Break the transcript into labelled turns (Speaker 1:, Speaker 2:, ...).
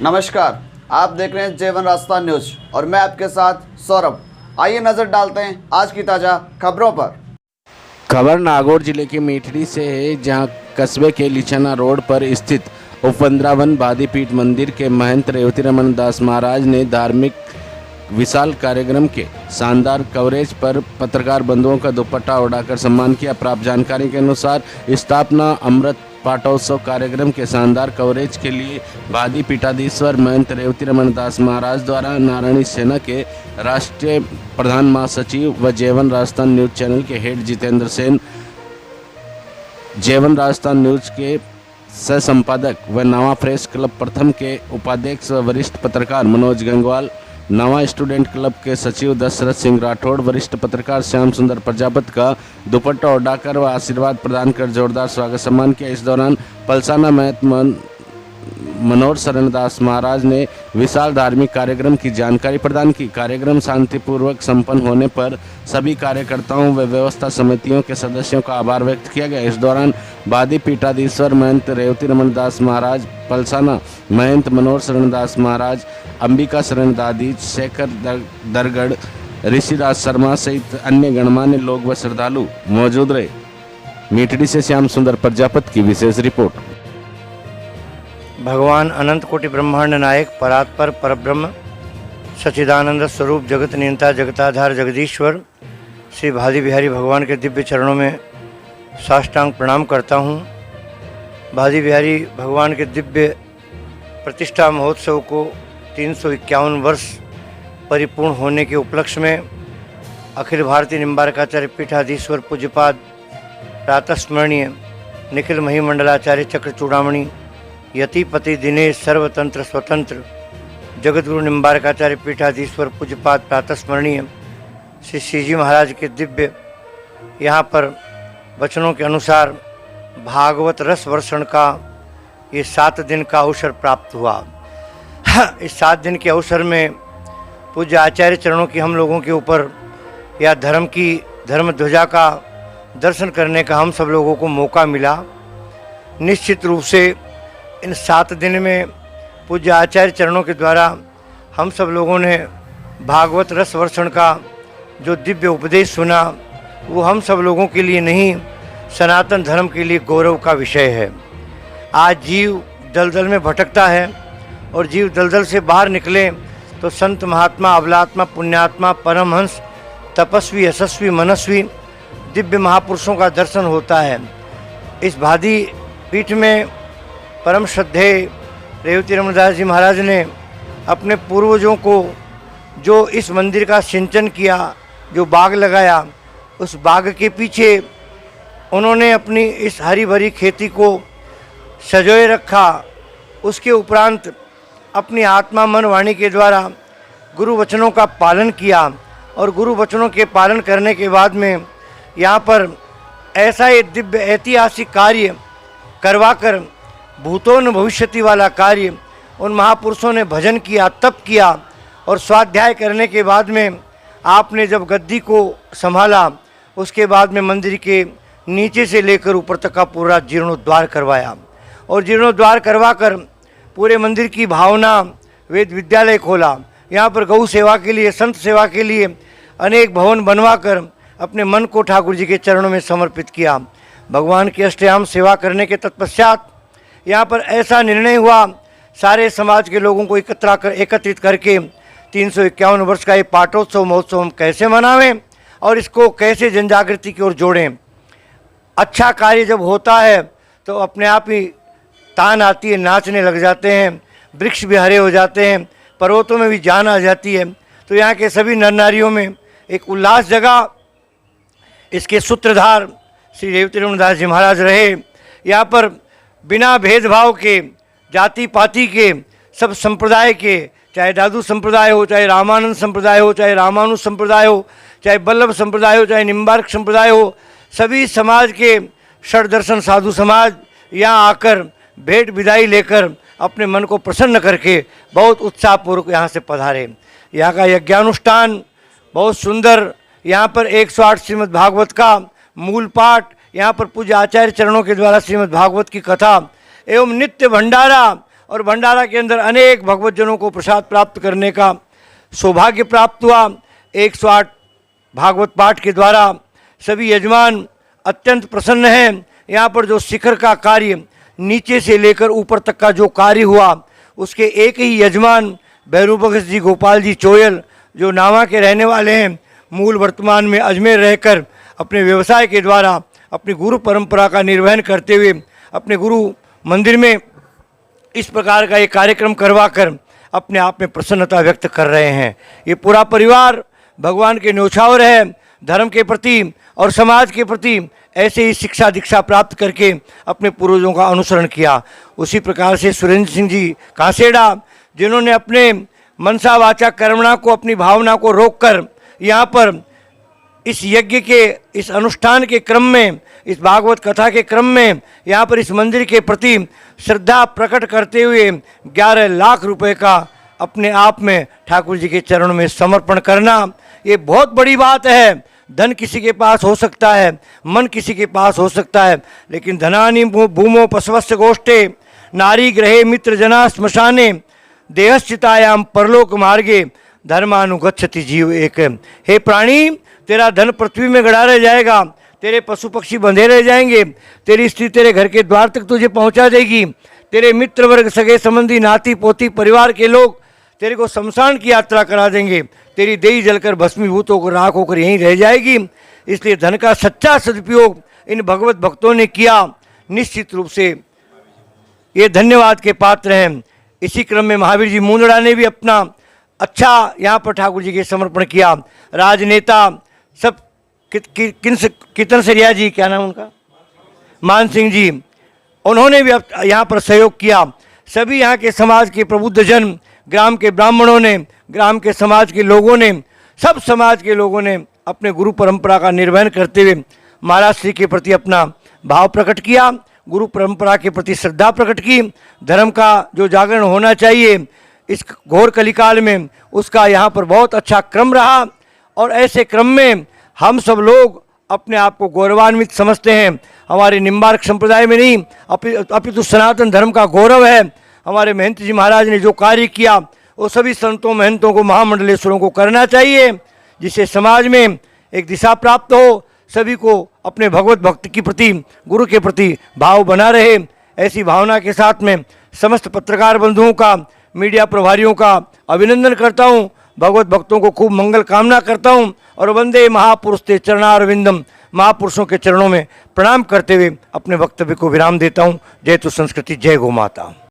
Speaker 1: नमस्कार, आप देख रहे हैं जेवन राजस्थान न्यूज और मैं आपके साथ सौरभ। आइए नजर डालते हैं आज की ताजा खबरों पर।
Speaker 2: खबर नागौर जिले के मीठड़ी से है, जहां कस्बे के लिचाना रोड पर स्थित उपवृंदावन बादीपीठ मंदिर के महंत रेवती रमन दास महाराज ने धार्मिक विशाल कार्यक्रम के शानदार कवरेज पर पत्रकार बंधुओं का दुपट्टा उड़ाकर सम्मान किया। प्राप्त जानकारी के अनुसार स्थापना अमृत पाठोत्सव कार्यक्रम के शानदार कवरेज के लिए बादी पीठाधीश्वर महंत रेवती रमन दास महाराज द्वारा नारायणी सेना के राष्ट्रीय प्रधान महासचिव व जेवन राजस्थान न्यूज चैनल के हेड जितेंद्र सेन, जेवन राजस्थान न्यूज के सह संपादक व नवा प्रेस क्लब प्रथम के उपाध्यक्ष व वरिष्ठ पत्रकार मनोज गंगवाल, नवा स्टूडेंट क्लब के सचिव दशरथ सिंह राठौड़, वरिष्ठ पत्रकार श्याम सुंदर प्रजापत का दुपट्टा उड़ाकर व आशीर्वाद प्रदान कर जोरदार स्वागत सम्मान किया। इस दौरान पलसाना महंत मनोहर शरणदास महाराज ने विशाल धार्मिक कार्यक्रम की जानकारी प्रदान की। कार्यक्रम शांतिपूर्वक संपन्न होने पर सभी कार्यकर्ताओं व व्यवस्था समितियों के सदस्यों का आभार व्यक्त किया गया। इस दौरान बादी पीठाधीश्वर महंत रेवती रमन दास महाराज, पलसाना महंत मनोहर शरणदास महाराज, अंबिका शरण दादी, शेखर दरगढ़, ऋषिराज शर्मा सहित अन्य गणमान्य लोग व श्रद्धालु मौजूद रहे। मीठड़ी से श्याम सुंदर प्रजापत की विशेष रिपोर्ट।
Speaker 3: भगवान अनंत कोटि ब्रह्मांड नायक परात्पर परब्रह्म सच्चिदानंद स्वरूप जगत नियंता जगताधार जगदीश्वर श्री भादी बिहारी भगवान के दिव्य चरणों में साष्टांग प्रणाम करता हूँ। भादी बिहारी भगवान के दिव्य प्रतिष्ठा महोत्सव को 351 वर्ष परिपूर्ण होने के उपलक्ष्य में अखिल भारतीय निम्बारकाचार्य पीठाधीश्वर पूज्यपाद प्रातस्मरणीय निखिल महिमंडलाचार्य चक्र चूड़ामणि यतिपति दिनेश सर्वतंत्र स्वतंत्र जगतगुरु निम्बारकाचार्य पीठाधीश्वर पूज्यपाद प्रातस्मरणीय श्री श्रीजी महाराज के दिव्य यहाँ पर वचनों के अनुसार भागवत रस वर्षण का ये 7 दिन का अवसर प्राप्त हुआ। इस 7 दिन के अवसर में पूज्य आचार्य चरणों की हम लोगों के ऊपर या धर्म ध्वजा का दर्शन करने का हम सब लोगों को मौका मिला। निश्चित रूप से इन 7 दिन में पूज्य आचार्य चरणों के द्वारा हम सब लोगों ने भागवत रस वर्षण का जो दिव्य उपदेश सुना, वो हम सब लोगों के लिए नहीं, सनातन धर्म के लिए गौरव का विषय है। आज जीव दलदल में भटकता है और जीव दलदल से बाहर निकले तो संत महात्मा, अबलात्मा, पुण्यात्मा, परमहंस, तपस्वी, यशस्वी, मनस्वी दिव्य महापुरुषों का दर्शन होता है। इस भादी पीठ में परम श्रद्धेय रेवती रमन दास जी महाराज ने अपने पूर्वजों को जो इस मंदिर का सिंचन किया, जो बाग लगाया, उस बाग के पीछे उन्होंने अपनी इस हरी भरी खेती को सजोए रखा। उसके उपरांत अपनी आत्मा मन वाणी के द्वारा गुरु वचनों का पालन किया और गुरु वचनों के पालन करने के बाद में यहाँ पर ऐसा एक दिव्य ऐतिहासिक कार्य करवाकर भूतोन भविष्यति वाला कार्य उन महापुरुषों ने भजन किया, तप किया और स्वाध्याय करने के बाद में आपने जब गद्दी को संभाला, उसके बाद में मंदिर के नीचे से लेकर ऊपर तक का पूरा जीर्णोद्धार करवाया और जीर्णोद्धार करवा कर पूरे मंदिर की भावना, वेद विद्यालय खोला। यहाँ पर गौ सेवा के लिए, संत सेवा के लिए अनेक भवन बनवा कर अपने मन को ठाकुर जी के चरणों में समर्पित किया। भगवान की अष्टयाम सेवा करने के तत्पश्चात यहाँ पर ऐसा निर्णय हुआ, सारे समाज के लोगों को एकत्रित करके 351 वर्ष का ये पाठोत्सव महोत्सव हम कैसे मनावें और इसको कैसे जनजागृति की ओर जोड़ें। अच्छा कार्य जब होता है तो अपने आप ही तान आती है, नाचने लग जाते हैं, वृक्ष भी हरे हो जाते हैं, पर्वतों में भी जान आ जाती है। तो यहाँ के सभी नर नारियों में एक उल्लास जगा। इसके सूत्रधार श्री रेवती रमन दास जी महाराज रहे। यहाँ पर बिना भेदभाव के, जाति पाति के, सब संप्रदाय के, चाहे दादू संप्रदाय हो, चाहे रामानंद संप्रदाय हो, चाहे रामानुज संप्रदाय हो, चाहे बल्लभ संप्रदाय हो, चाहे निम्बार्क संप्रदाय हो, सभी समाज के षड्दर्शन साधु समाज यहाँ आकर भेंट विदाई लेकर अपने मन को प्रसन्न करके बहुत उत्साहपूर्वक यहाँ से पधारे। यहाँ का यज्ञानुष्ठान बहुत सुंदर। यहाँ पर 108 श्रीमद् भागवत का मूल पाठ, यहाँ पर पूज्य आचार्य चरणों के द्वारा श्रीमद् भागवत की कथा एवं नित्य भंडारा और भंडारा के अंदर अनेक भगवतजनों को प्रसाद प्राप्त करने का सौभाग्य प्राप्त हुआ। 108 भागवत पाठ के द्वारा सभी यजमान अत्यंत प्रसन्न हैं। यहाँ पर जो शिखर का कार्य नीचे से लेकर ऊपर तक का जो कार्य हुआ, उसके एक ही यजमान भैरू भगत जी गोपाल जी चोयल, जो नावा के रहने वाले हैं, मूल वर्तमान में अजमेर रहकर अपने व्यवसाय के द्वारा अपनी गुरु परंपरा का निर्वहन करते हुए अपने गुरु मंदिर में इस प्रकार का एक कार्यक्रम करवा कर अपने आप में प्रसन्नता व्यक्त कर रहे हैं। ये पूरा परिवार भगवान के न्योछावर है, धर्म के प्रति और समाज के प्रति ऐसे ही शिक्षा दीक्षा प्राप्त करके अपने पूर्वजों का अनुसरण किया। उसी प्रकार से सुरेंद्र सिंह जी कांसेड़ा, जिन्होंने अपने मनसा वाचा कर्मणा को, अपनी भावना को रोककर यहाँ पर इस यज्ञ के, इस अनुष्ठान के क्रम में, इस भागवत कथा के क्रम में यहाँ पर इस मंदिर के प्रति श्रद्धा प्रकट करते हुए 11 लाख रुपए का अपने आप में ठाकुर जी के चरणों में समर्पण करना, ये बहुत बड़ी बात है। धन किसी के पास हो सकता है, मन किसी के पास हो सकता है, लेकिन धनानि भूमो पशवस्य गोष्ठे नारी ग्रहे मित्र जना श्मशाने देहश्चितायाम परलोक मार्गे धर्मानुगच्छति जीव एक। हे प्राणी, तेरा धन पृथ्वी में गड़ा रह जाएगा, तेरे पशु पक्षी बंधे रह जाएंगे, तेरी स्त्री तेरे घर के द्वार तक तुझे पहुंचा देगी, तेरे मित्र वर्ग, सगे संबंधी, नाती पोती, परिवार के लोग तेरे को शमशान की यात्रा करा देंगे, तेरी देही जलकर भस्मीभूत होकर राख होकर यहीं रह जाएगी। इसलिए धन का सच्चा सदुपयोग इन भगवत भक्तों ने किया, निश्चित रूप से ये धन्यवाद के पात्र हैं। इसी क्रम में महावीर जी मुंदड़ा ने भी अपना अच्छा यहाँ पर ठाकुर जी के समर्पण किया। राजनेता सब कीर्तन सरिया जी, क्या नाम उनका, मान सिंह जी, उन्होंने भी यहाँ पर सहयोग किया। सभी यहाँ के समाज के प्रबुद्ध जन, ग्राम के ब्राह्मणों ने, ग्राम के समाज के लोगों ने, सब समाज के लोगों ने अपने गुरु परंपरा का निर्वहन करते हुए महाराज श्री के प्रति अपना भाव प्रकट किया, गुरु परंपरा के प्रति श्रद्धा प्रकट की। धर्म का जो जागरण होना चाहिए इस घोर कलिकाल में, उसका यहाँ पर बहुत अच्छा क्रम रहा। और ऐसे क्रम में हम सब लोग अपने आप को गौरवान्वित समझते हैं। हमारे निम्बार्क संप्रदाय में नहीं, अपितु सनातन धर्म का गौरव है। हमारे महंत जी महाराज ने जो कार्य किया वो सभी संतों महंतों को, महामंडलेश्वरों को करना चाहिए, जिससे समाज में एक दिशा प्राप्त हो, सभी को अपने भगवत भक्त के प्रति, गुरु के प्रति भाव बना रहे। ऐसी भावना के साथ में समस्त पत्रकार बंधुओं का, मीडिया प्रभारियों का अभिनंदन करता हूँ, भगवत भक्तों को खूब मंगल कामना करता हूँ और वंदे महापुरुष ते चरणारविंदम, महापुरुषों के चरणों में प्रणाम करते हुए अपने वक्तव्य को विराम देता हूँ। जय तो संस्कृति, जय गौ माता।